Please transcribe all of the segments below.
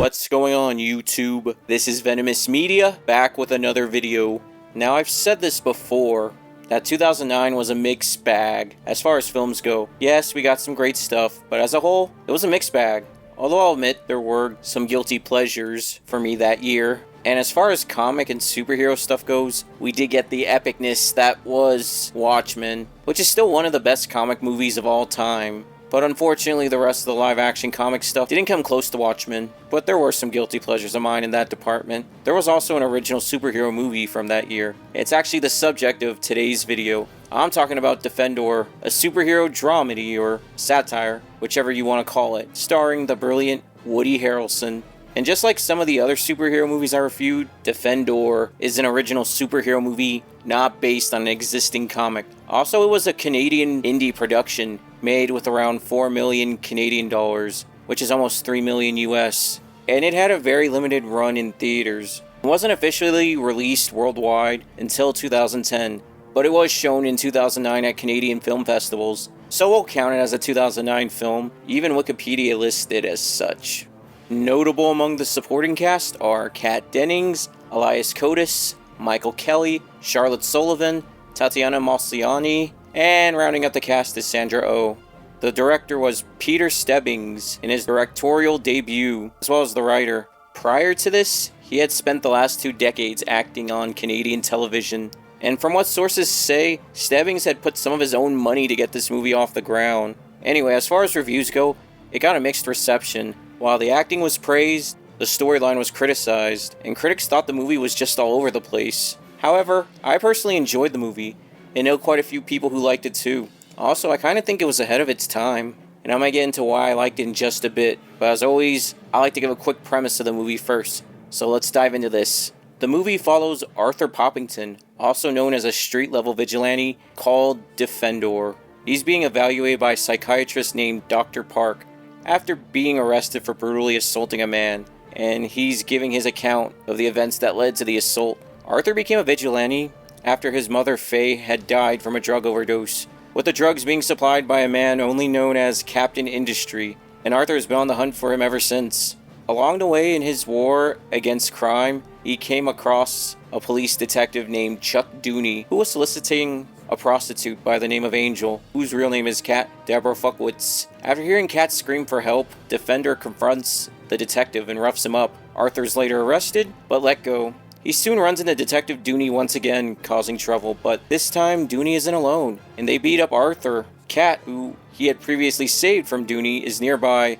What's going on, YouTube? This is Venomous Media, back with another video. Now, I've said this before, that 2009 was a mixed bag as far as films go. Yes, we got some great stuff, but as a whole, it was a mixed bag. Although I'll admit there were some guilty pleasures for me that year. And as far as comic and superhero stuff goes, we did get the epicness that was Watchmen, which is still one of the best comic movies of all time. But unfortunately, the rest of the live-action comic stuff didn't come close to Watchmen, but there were some guilty pleasures of mine in that department. There was also an original superhero movie from that year. It's actually the subject of today's video. I'm talking about Defendor, a superhero dramedy or satire, whichever you want to call it, starring the brilliant Woody Harrelson. And just like some of the other superhero movies I reviewed, Defendor is an original superhero movie not based on an existing comic. Also, it was a Canadian indie production made with around 4 million Canadian dollars, which is almost 3 million US, and it had a very limited run in theaters. It wasn't officially released worldwide until 2010, but it was shown in 2009 at Canadian film festivals, so we'll count it as a 2009 film. Even Wikipedia lists it as such. Notable among the supporting cast are Kat Dennings, Elias Koteas, Michael Kelly, Charlotte Sullivan, Tatiana Maslany, and rounding up the cast is Sandra Oh. The director was Peter Stebbings in his directorial debut, as well as the writer. Prior to this, he had spent the last 2 decades acting on Canadian television, and from what sources say, Stebbings had put some of his own money to get this movie off the ground. Anyway, as far as reviews go, it got a mixed reception. While the acting was praised, the storyline was criticized, and critics thought the movie was just all over the place. However, I personally enjoyed the movie, and know quite a few people who liked it too. Also, I kind of think it was ahead of its time, and I might get into why I liked it in just a bit, but as always, I like to give a quick premise of the movie first, so let's dive into this. The movie follows Arthur Poppington, also known as a street-level vigilante called Defendor. He's being evaluated by a psychiatrist named Dr. Park after being arrested for brutally assaulting a man, and he's giving his account of the events that led to the assault. Arthur became a vigilante after his mother Faye had died from a drug overdose, with the drugs being supplied by a man only known as Captain Industry, and Arthur has been on the hunt for him ever since. Along the way in his war against crime, he came across a police detective named Chuck Dooney, who was soliciting a prostitute by the name of Angel, whose real name is Kat Deborah Fuckwitz. After hearing Kat scream for help, Defender confronts the detective and roughs him up. Arthur's later arrested, but let go. He soon runs into Detective Dooney once again, causing trouble, but this time Dooney isn't alone, and they beat up Arthur. Kat, who he had previously saved from Dooney, is nearby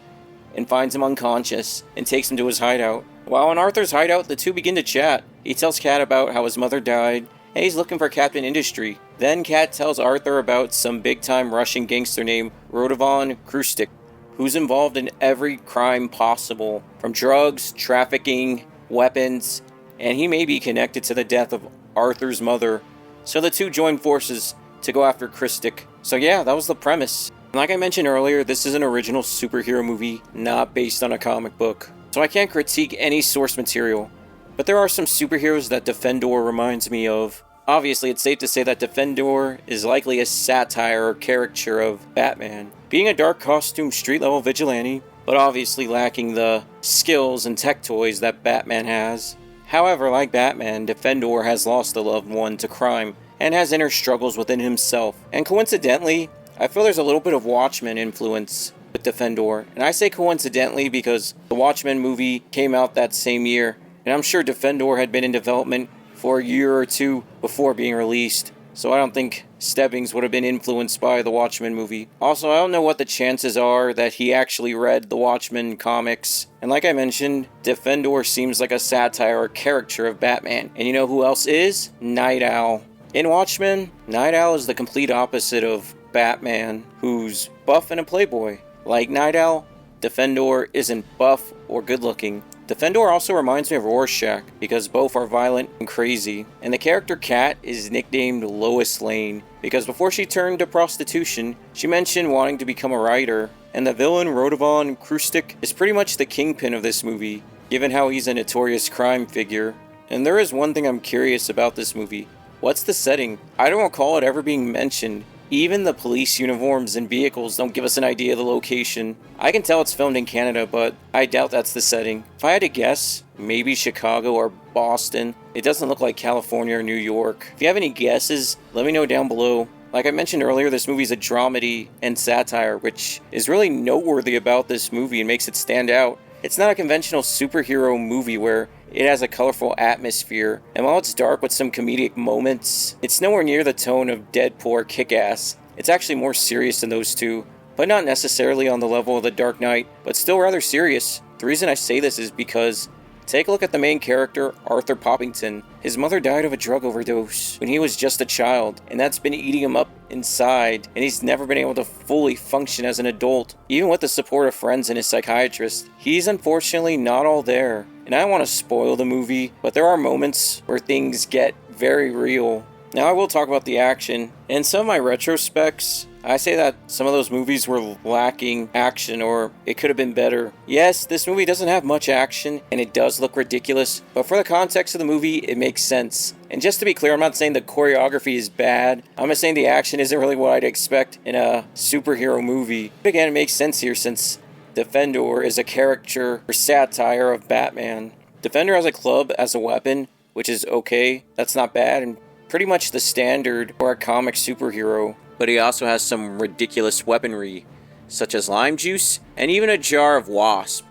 and finds him unconscious and takes him to his hideout. While in Arthur's hideout, the two begin to chat. He tells Kat about how his mother died, and he's looking for Captain Industry. Then Kat tells Arthur about some big-time Russian gangster named Radovan Krustik, who's involved in every crime possible, from drugs, trafficking, weapons, and he may be connected to the death of Arthur's mother. So the two join forces to go after Krustik. So yeah, that was the premise. And like I mentioned earlier, this is an original superhero movie, not based on a comic book. So I can't critique any source material, but there are some superheroes that Defendor reminds me of. Obviously, it's safe to say that Defendor is likely a satire or caricature of Batman, being a dark costume street-level vigilante, but obviously lacking the skills and tech toys that Batman has. However, like Batman, Defendor has lost a loved one to crime and has inner struggles within himself. And coincidentally, I feel there's a little bit of Watchmen influence with Defendor. And I say coincidentally because the Watchmen movie came out that same year, and I'm sure Defendor had been in development for a year or two before being released. So I don't think Stebbings would have been influenced by the Watchmen movie. Also, I don't know what the chances are that he actually read the Watchmen comics. And like I mentioned, Defendor seems like a satire or caricature of Batman. And you know who else is? Night Owl. In Watchmen, Night Owl is the complete opposite of Batman, who's buff and a playboy. Like Night Owl, Defendor isn't buff or good looking. Defendor also reminds me of Rorschach, because both are violent and crazy. And the character Kat is nicknamed Lois Lane, because before she turned to prostitution, she mentioned wanting to become a writer. And the villain, Radovan Krustik, is pretty much the kingpin of this movie, given how he's a notorious crime figure. And there is one thing I'm curious about this movie. What's the setting? I don't recall it ever being mentioned, Even the police uniforms and vehicles don't give us an idea of the location. I can tell it's filmed in Canada, but I doubt that's the setting. If I had to guess, maybe Chicago or Boston. It doesn't look like California or New York. If you have any guesses, let me know down below. Like I mentioned earlier, this movie is a dramedy and satire, which is really noteworthy about this movie and makes it stand out. It's not a conventional superhero movie where it has a colorful atmosphere, and while it's dark with some comedic moments, it's nowhere near the tone of Deadpool or Kick-Ass. It's actually more serious than those two, but not necessarily on the level of The Dark Knight, but still rather serious. The reason I say this is because take a look at the main character, Arthur Poppington. His mother died of a drug overdose when he was just a child, and that's been eating him up inside, and he's never been able to fully function as an adult. Even with the support of friends and his psychiatrist, he's unfortunately not all there. And I don't want to spoil the movie, but there are moments where things get very real. Now I will talk about the action. In some of my retrospects, I say that some of those movies were lacking action, or it could have been better. Yes, this movie doesn't have much action, and it does look ridiculous, but for the context of the movie, it makes sense. And just to be clear, I'm not saying the choreography is bad. I'm just saying the action isn't really what I'd expect in a superhero movie. But again, it makes sense here since Defendor is a caricature or satire of Batman. Defender has a club as a weapon, which is okay. That's not bad, and pretty much the standard for a comic superhero. But he also has some ridiculous weaponry, such as lime juice, and even a jar of wasp.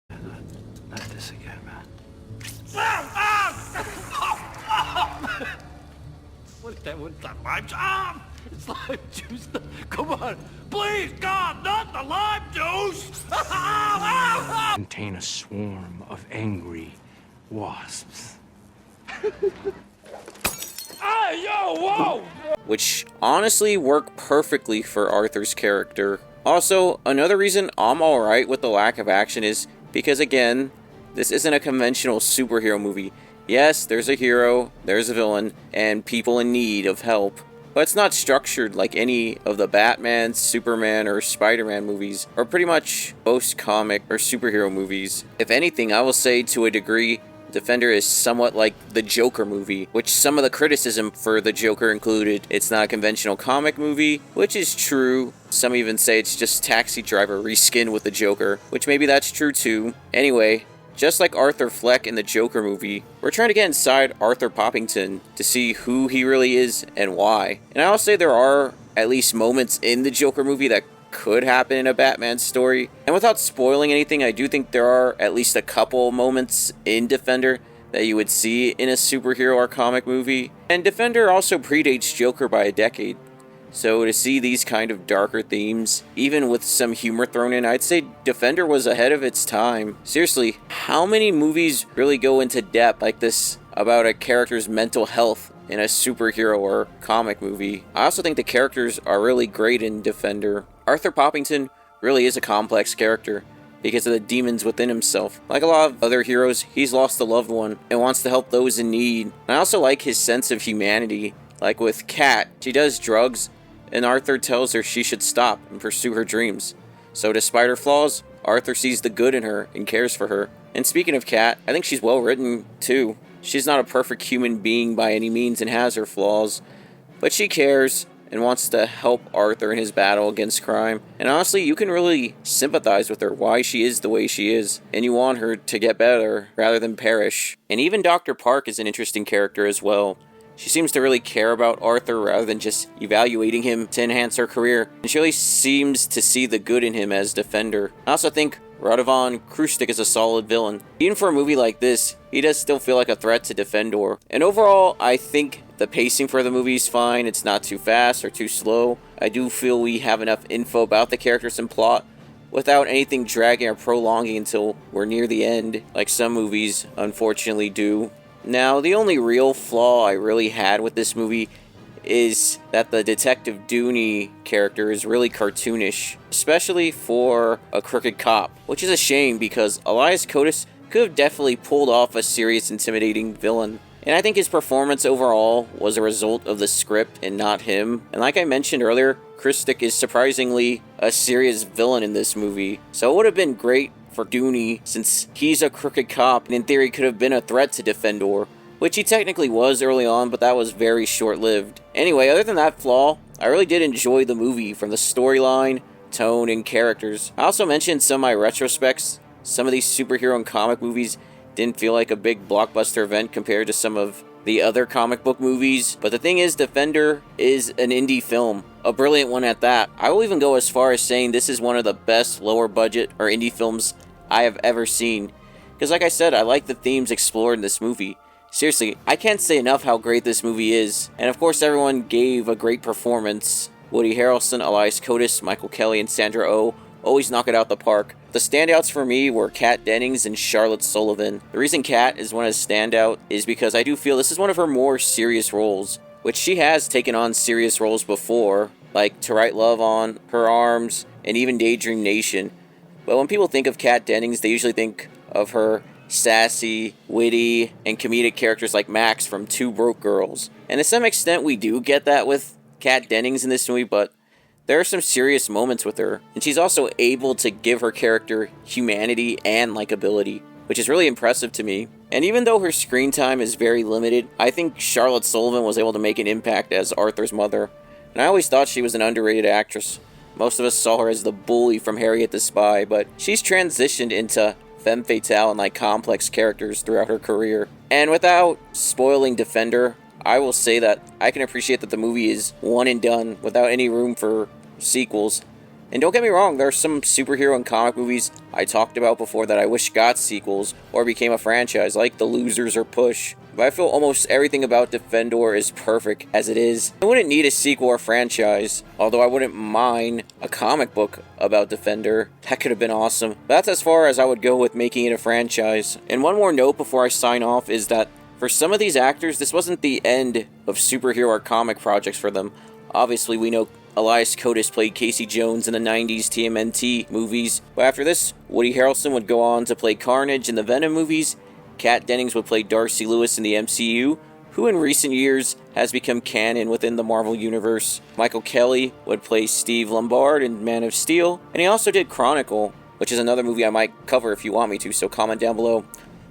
Not this again, man. What's that lime juice? It's lime juice. Come on, please, God, not the lime juice! Contain a swarm of angry wasps. Hey, yo, whoa! Which honestly work perfectly for Arthur's character. Also, another reason I'm alright with the lack of action is because, again, this isn't a conventional superhero movie. Yes, there's a hero, there's a villain, and people in need of help. But it's not structured like any of the Batman, Superman, or Spider-Man movies, or pretty much most comic or superhero movies. If anything, I will say to a degree, Defender is somewhat like the Joker movie, which some of the criticism for the Joker included. It's not a conventional comic movie, which is true. Some even say it's just Taxi Driver reskinned with the Joker, which maybe that's true too. Anyway, just like Arthur Fleck in the Joker movie, we're trying to get inside Arthur Poppington to see who he really is and why. And I'll say there are at least moments in the Joker movie that could happen in a Batman story. And without spoiling anything, I do think there are at least a couple moments in Defender that you would see in a superhero or comic movie. And Defender also predates Joker by a decade. So to see these kind of darker themes, even with some humor thrown in, I'd say Defender was ahead of its time. Seriously, how many movies really go into depth like this about a character's mental health in a superhero or comic movie? I also think the characters are really great in Defender. Arthur Poppington really is a complex character because of the demons within himself. Like a lot of other heroes, he's lost a loved one and wants to help those in need. And I also like his sense of humanity. Like with Kat, she does drugs, and Arthur tells her she should stop and pursue her dreams. So despite her flaws, Arthur sees the good in her and cares for her. And speaking of Kat, I think she's well written too. She's not a perfect human being by any means and has her flaws, but she cares and wants to help Arthur in his battle against crime. And honestly, you can really sympathize with her, why she is the way she is, and you want her to get better rather than perish. And even Dr. Park is an interesting character as well. She seems to really care about Arthur rather than just evaluating him to enhance her career, and she really seems to see the good in him as Defender. I also think Radovan Krustik is a solid villain. Even for a movie like this, he does still feel like a threat to Defendor. And overall, I think the pacing for the movie is fine. It's not too fast or too slow. I do feel we have enough info about the characters and plot without anything dragging or prolonging until we're near the end, like some movies unfortunately do. Now, the only real flaw I really had with this movie is that the Detective Dooney character is really cartoonish, especially for a crooked cop, which is a shame because Elias Koteas could have definitely pulled off a serious, intimidating villain. And I think his performance overall was a result of the script and not him. And like I mentioned earlier, Krustik is surprisingly a serious villain in this movie, so it would have been great for Dooney, since he's a crooked cop and in theory could have been a threat to Defendor, which he technically was early on, but that was very short-lived. Anyway, other than that flaw, I really did enjoy the movie from the storyline, tone, and characters. I also mentioned some of my retrospects. Some of these superhero and comic movies didn't feel like a big blockbuster event compared to some of the other comic book movies, but the thing is, Defender is an indie film, a brilliant one at that. I will even go as far as saying this is one of the best lower budget or indie films I have ever seen, because like I said, I like the themes explored in this movie. Seriously, I can't say enough how great this movie is, and of course everyone gave a great performance. Woody Harrelson, Elias Koteas, Michael Kelly, and Sandra Oh always knock it out the park. The standouts for me were Kat Dennings and Charlotte Sullivan. The reason Kat is one of the standout is because I do feel this is one of her more serious roles, which she has taken on serious roles before, like To Write Love on Her Arms and even Daydream Nation. But when people think of Kat Dennings, they usually think of her sassy, witty, and comedic characters like Max from Two Broke Girls. And to some extent we do get that with Kat Dennings in this movie, but there are some serious moments with her, and she's also able to give her character humanity and likability, which is really impressive to me. And even though her screen time is very limited, I think Charlotte Sullivan was able to make an impact as Arthur's mother, and I always thought she was an underrated actress. Most of us saw her as the bully from Harriet the Spy, but she's transitioned into femme fatale and like complex characters throughout her career. And without spoiling Defender, I will say that I can appreciate that the movie is one and done without any room for sequels. And don't get me wrong, there are some superhero and comic movies I talked about before that I wish got sequels or became a franchise, like The Losers or Push. But I feel almost everything about Defendor is perfect as it is. I wouldn't need a sequel or franchise, although I wouldn't mind a comic book about Defender. That could have been awesome. But that's as far as I would go with making it a franchise. And one more note before I sign off is that for some of these actors, this wasn't the end of superhero or comic projects for them. Obviously, we know Elias Koteas played Casey Jones in the 90s TMNT movies, but after this, Woody Harrelson would go on to play Carnage in the Venom movies, Kat Dennings would play Darcy Lewis in the MCU, who in recent years has become canon within the Marvel Universe. Michael Kelly would play Steve Lombard in Man of Steel, and he also did Chronicle, which is another movie I might cover if you want me to, so comment down below.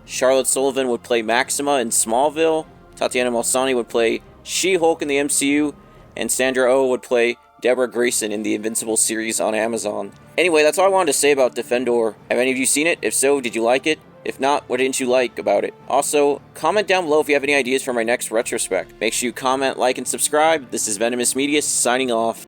Charlotte Sullivan would play Maxima in Smallville, Tatiana Maslany would play She-Hulk in the MCU, and Sandra Oh would play Deborah Grayson in the Invincible series on Amazon. Anyway, that's all I wanted to say about Defendor. Have any of you seen it? If so, did you like it? If not, what didn't you like about it? Also, comment down below if you have any ideas for my next retrospect. Make sure you comment, like, and subscribe. This is Venomous Media signing off.